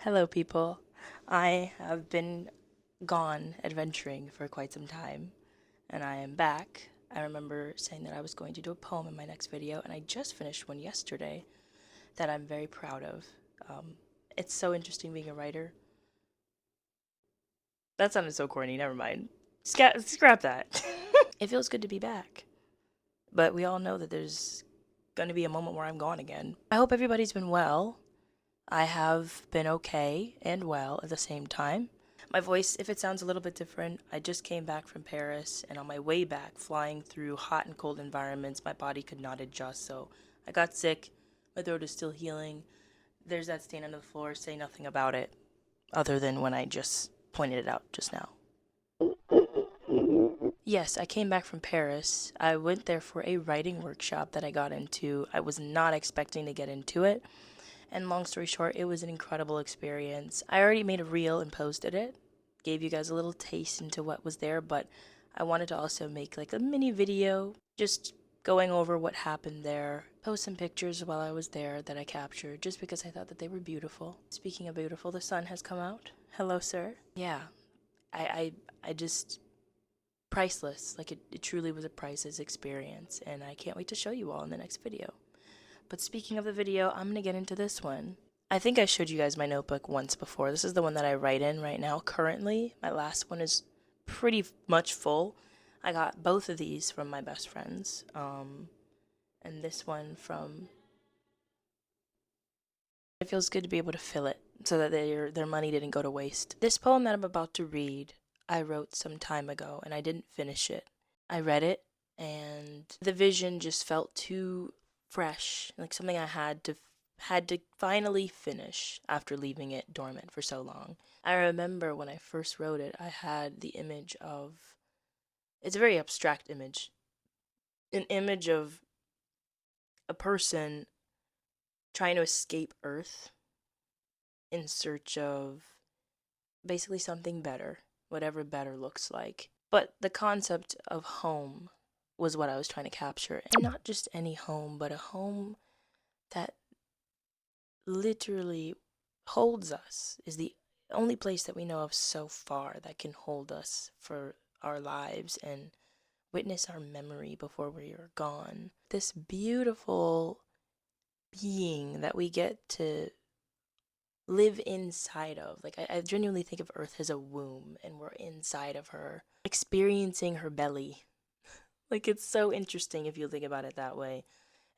Hello, people. I have been gone adventuring for quite some time, and I am back. I remember saying that I was going to do a poem in my next video, and I just finished one yesterday that I'm very proud of. Um, it's so interesting being a writer. That sounded so corny, never mind. Scrap that. It feels good to be back, but we all know that there's going to be a moment where I'm gone again. I hope everybody's been well. I have been okay and well at the same time. My voice, if it sounds a little bit different, I just came back from Paris, and on my way back, flying through hot and cold environments, my body could not adjust, so I got sick. My throat is still healing. There's that stain on the floor. Say nothing about it, other than when I just pointed it out just now. Yes, I came back from Paris. I went there for a writing workshop that I got into. I was not expecting to get into it. And long story short, it was an incredible experience. I already made a reel and posted it, gave you guys a little taste into what was there, but I wanted to also make like a mini video just going over what happened there, post some pictures while I was there that I captured just because I thought that they were beautiful. Speaking of beautiful, the sun has come out. Hello, sir. Yeah, I just priceless. Like it truly was a priceless experience, and I can't wait to show you all in the next video. But speaking of the video, I'm gonna get into this one. I think I showed you guys my notebook once before. This is the one that I write in right now currently. My last one is pretty much full. I got both of these from my best friends. And this one from... It feels good to be able to fill it so that their money didn't go to waste. This poem that I'm about to read, I wrote some time ago and I didn't finish it. I read it and the vision just felt too fresh, like something I had to finally finish after leaving it dormant for so long. I remember when I first wrote it, I had the image of... It's a very abstract image. An image of a person trying to escape Earth in search of basically something better, whatever better looks like. But the concept of home was what I was trying to capture. And not just any home, but a home that literally holds us, is the only place that we know of so far that can hold us for our lives and witness our memory before we are gone. This beautiful being that we get to live inside of. Like, I genuinely think of Earth as a womb, and we're inside of her, experiencing her belly. Like, it's so interesting if you think about it that way.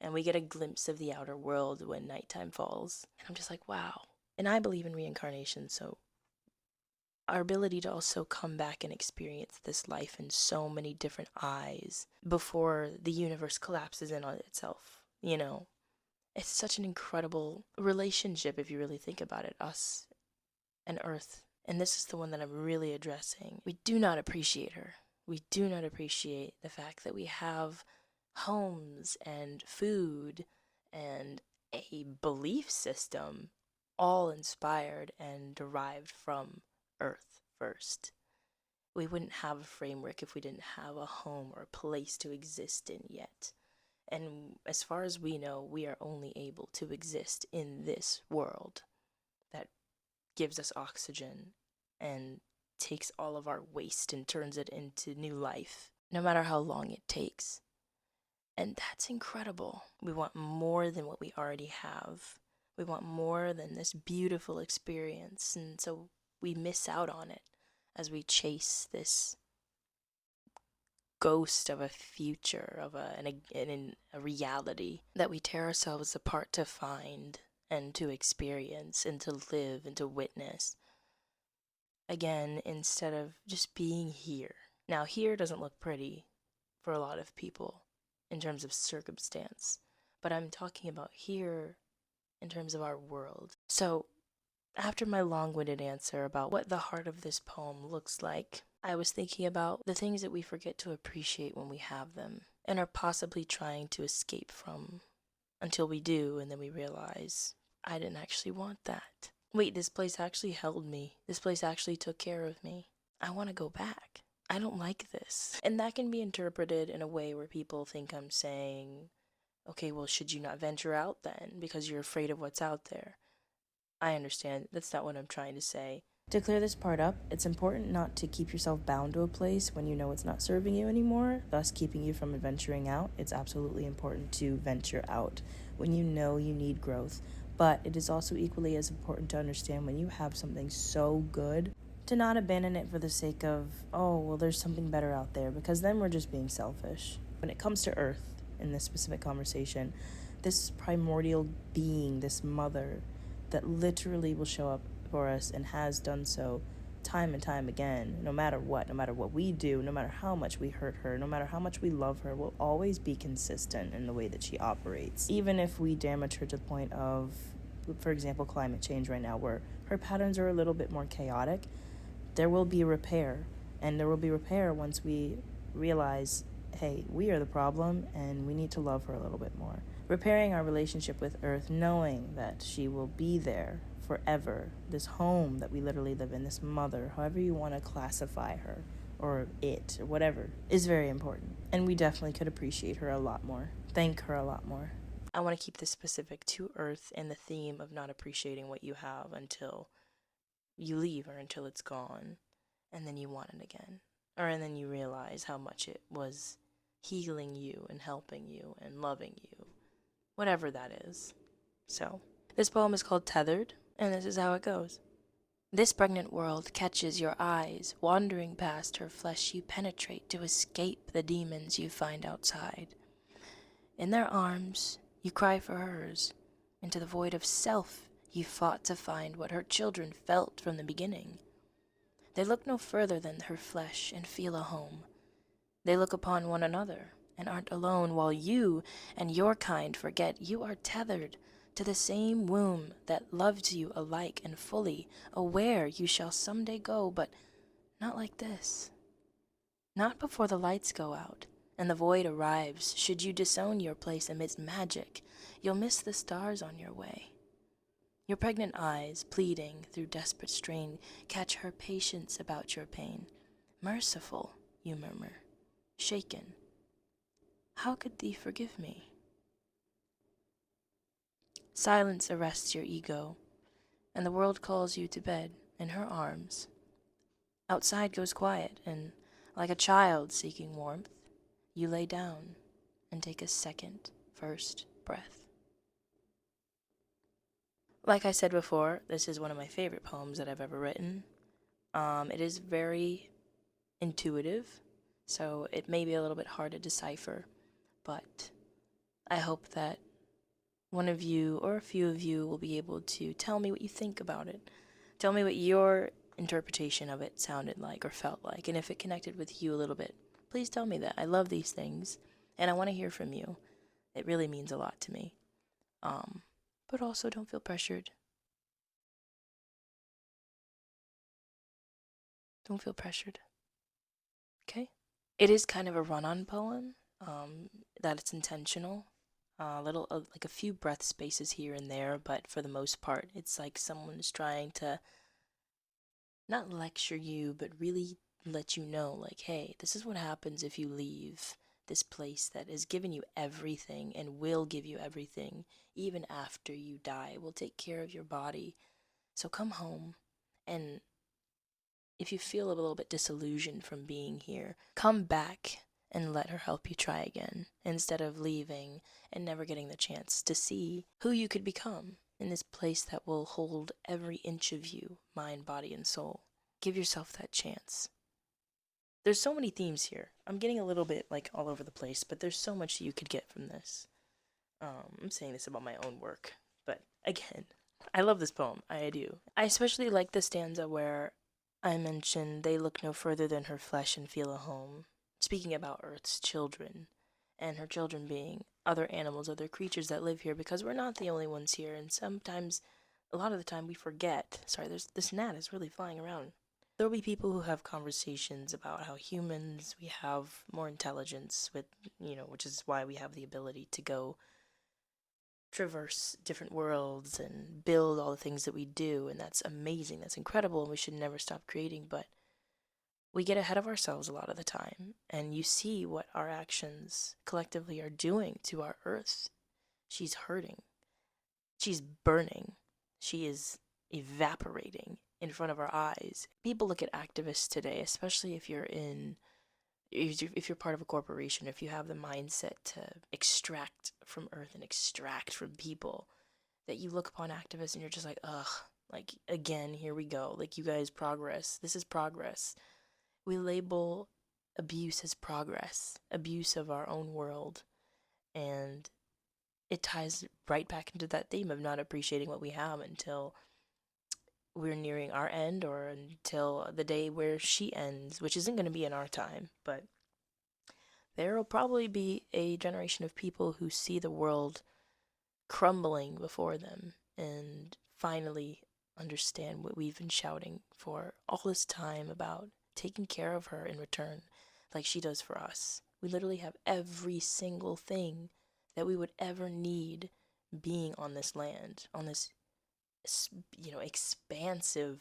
And we get a glimpse of the outer world when nighttime falls. And I'm just like, wow. And I believe in reincarnation, so our ability to also come back and experience this life in so many different eyes before the universe collapses in on itself, you know? It's such an incredible relationship if you really think about it, us and Earth. And this is the one that I'm really addressing. We do not appreciate her. We do not appreciate the fact that we have homes and food and a belief system all inspired and derived from Earth first. We wouldn't have a framework if we didn't have a home or a place to exist in yet. And as far as we know, we are only able to exist in this world that gives us oxygen and takes all of our waste and turns it into new life, no matter how long it takes. And that's incredible. We want more than what we already have. We want more than this beautiful experience, and so we miss out on it as we chase this ghost of a future, of a reality that we tear ourselves apart to find and to experience and to live and to witness. Again, instead of just being here. Now, here doesn't look pretty for a lot of people in terms of circumstance, but I'm talking about here in terms of our world. So, after my long-winded answer about what the heart of this poem looks like, I was thinking about the things that we forget to appreciate when we have them and are possibly trying to escape from until we do, and then we realize, I didn't actually want that. Wait, this place actually held me. This place actually took care of me. I want to go back. I don't like this. And that can be interpreted in a way where people think I'm saying, okay, well, should you not venture out then because you're afraid of what's out there? I understand. That's not what I'm trying to say. To clear this part up, it's important not to keep yourself bound to a place when you know it's not serving you anymore, thus keeping you from venturing out. It's absolutely important to venture out when you know you need growth. But it is also equally as important to understand when you have something so good to not abandon it for the sake of, oh, well, there's something better out there, because then we're just being selfish. When it comes to Earth, in this specific conversation, this primordial being, this mother, that literally will show up for us and has done so time and time again, no matter what we do, no matter how much we hurt her, no matter how much we love her, will always be consistent in the way that she operates. Even if we damage her to the point of, for example, climate change right now, where her patterns are a little bit more chaotic, there will be repair. And there will be repair once we realize, hey, we are the problem and we need to love her a little bit more. Repairing our relationship with Earth, knowing that she will be there forever, this home that we literally live in, this mother, however you want to classify her, or it, or whatever, is very important. And we definitely could appreciate her a lot more, thank her a lot more. I want to keep this specific to Earth and the theme of not appreciating what you have until you leave or until it's gone, and then you want it again. And then you realize how much it was healing you and helping you and loving you, whatever that is. So, this poem is called Tethered, and this is how it goes. This pregnant world catches your eyes, wandering past her flesh you penetrate to escape the demons you find outside. In their arms, you cry for hers. Into the void of self, you fought to find what her children felt from the beginning. They look no further than her flesh and feel a home. They look upon one another and aren't alone, while you and your kind forget you are tethered to the same womb that loves you alike and fully, aware you shall someday go, but not like this. Not before the lights go out and the void arrives. Should you disown your place amidst magic, you'll miss the stars on your way. Your pregnant eyes, pleading through desperate strain, catch her patience about your pain. Merciful, you murmur, shaken. How could thee forgive me? Silence arrests your ego, and the world calls you to bed in her arms. Outside goes quiet, and like a child seeking warmth, you lay down and take a first breath. Like I said before, this is one of my favorite poems that I've ever written. It is very intuitive, so it may be a little bit hard to decipher, but I hope that one of you or a few of you will be able to tell me what you think about it. Tell me what your interpretation of it sounded like or felt like, and if it connected with you a little bit. Please tell me that. I love these things, and I want to hear from you. It really means a lot to me. But also don't feel pressured. Don't feel pressured. Okay? It is kind of a run-on poem, that it's intentional. Like a few breath spaces here and there, but for the most part, it's like someone's trying to not lecture you, but really let you know, like, hey, this is what happens if you leave this place that has given you everything and will give you everything, even after you die. It will take care of your body. So come home, and if you feel a little bit disillusioned from being here, come back and let her help you try again, instead of leaving and never getting the chance to see who you could become in this place that will hold every inch of you, mind, body, and soul. Give yourself that chance. There's so many themes here. I'm getting a little bit like all over the place, but there's so much you could get from this. I'm saying this about my own work, but again, I love this poem. I do. I especially like the stanza where I mentioned they look no further than her flesh and feel a home. Speaking about Earth's children, and her children being other animals, other creatures that live here, because we're not the only ones here, and sometimes, a lot of the time, we forget. Sorry, this gnat is really flying around. There will be people who have conversations about how humans, we have more intelligence, which is why we have the ability to go traverse different worlds and build all the things that we do, and that's amazing, that's incredible, and we should never stop creating. But we get ahead of ourselves a lot of the time, and you see what our actions collectively are doing to our Earth. She's hurting, she's burning, she is evaporating in front of our eyes. People look at activists today, especially if you're part of a corporation, if you have the mindset to extract from Earth and extract from people, that you look upon activists and you're just like, ugh, like, again, here we go. Like, you guys, progress. This is progress. We label abuse as progress, abuse of our own world, and it ties right back into that theme of not appreciating what we have until we're nearing our end, or until the day where she ends, which isn't going to be in our time, but there will probably be a generation of people who see the world crumbling before them and finally understand what we've been shouting for all this time about taking care of her in return, like she does for us. We literally have every single thing that we would ever need being on this land, on this, expansive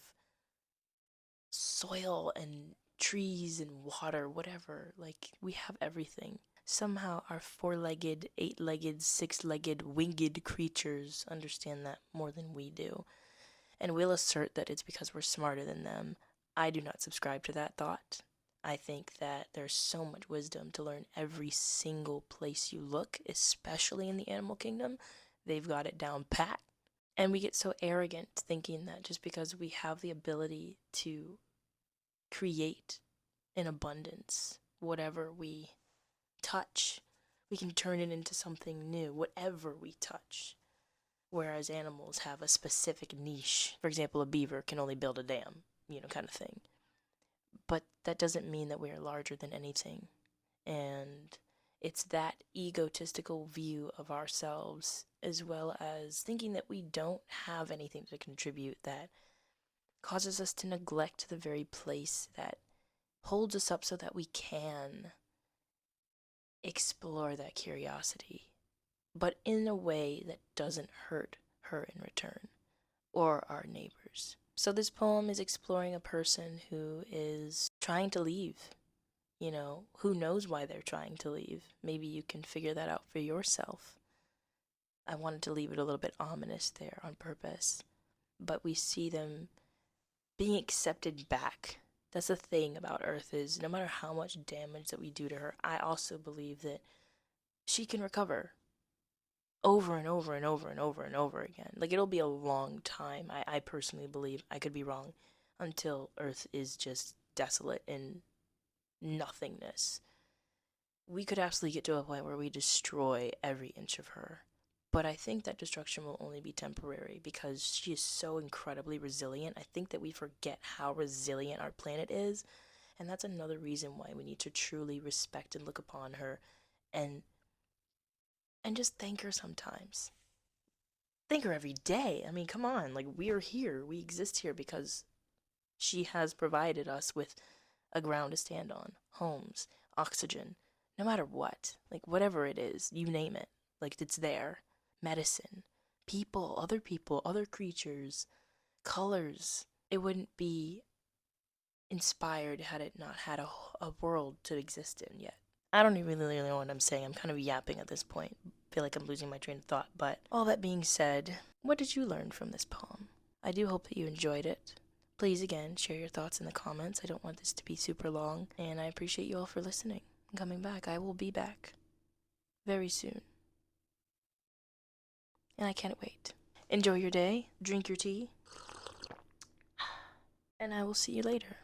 soil and trees and water, whatever. Like, we have everything. Somehow our four-legged, eight-legged, six-legged, winged creatures understand that more than we do. And we'll assert that it's because we're smarter than them. I do not subscribe to that thought. I think that there's so much wisdom to learn every single place you look, especially in the animal kingdom. They've got it down pat. And we get so arrogant thinking that just because we have the ability to create in abundance whatever we touch, we can turn it into something new, whatever we touch. Whereas animals have a specific niche. For example, a beaver can only build a dam, kind of thing. But that doesn't mean that we are larger than anything. And it's that egotistical view of ourselves, as well as thinking that we don't have anything to contribute, that causes us to neglect the very place that holds us up so that we can explore that curiosity, but in a way that doesn't hurt her in return, or our neighbors. So this poem is exploring a person who is trying to leave. Who knows why they're trying to leave? Maybe you can figure that out for yourself. I wanted to leave it a little bit ominous there on purpose, but we see them being accepted back. That's the thing about Earth, is no matter how much damage that we do to her, I also believe that she can recover over and over and over and over and over again. Like, it'll be a long time, I personally believe, I could be wrong, until Earth is just desolate and nothingness. We could absolutely get to a point where we destroy every inch of her. But I think that destruction will only be temporary because she is so incredibly resilient. I think that we forget how resilient our planet is. And that's another reason why we need to truly respect and look upon her and just thank her sometimes. Thank her every day. I mean, come on. Like, we are here. We exist here because she has provided us with a ground to stand on, homes, oxygen, no matter what. Like, whatever it is, you name it. Like, it's there. Medicine, people, other creatures, colors. It wouldn't be inspired had it not had a world to exist in yet. I don't even really know what I'm saying. I'm kind of yapping at this point. I feel like I'm losing my train of thought. But all that being said, what did you learn from this poem? I do hope that you enjoyed it. Please, again, share your thoughts in the comments. I don't want this to be super long. And I appreciate you all for listening and coming back. I will be back very soon. And I can't wait. Enjoy your day, drink your tea, and I will see you later.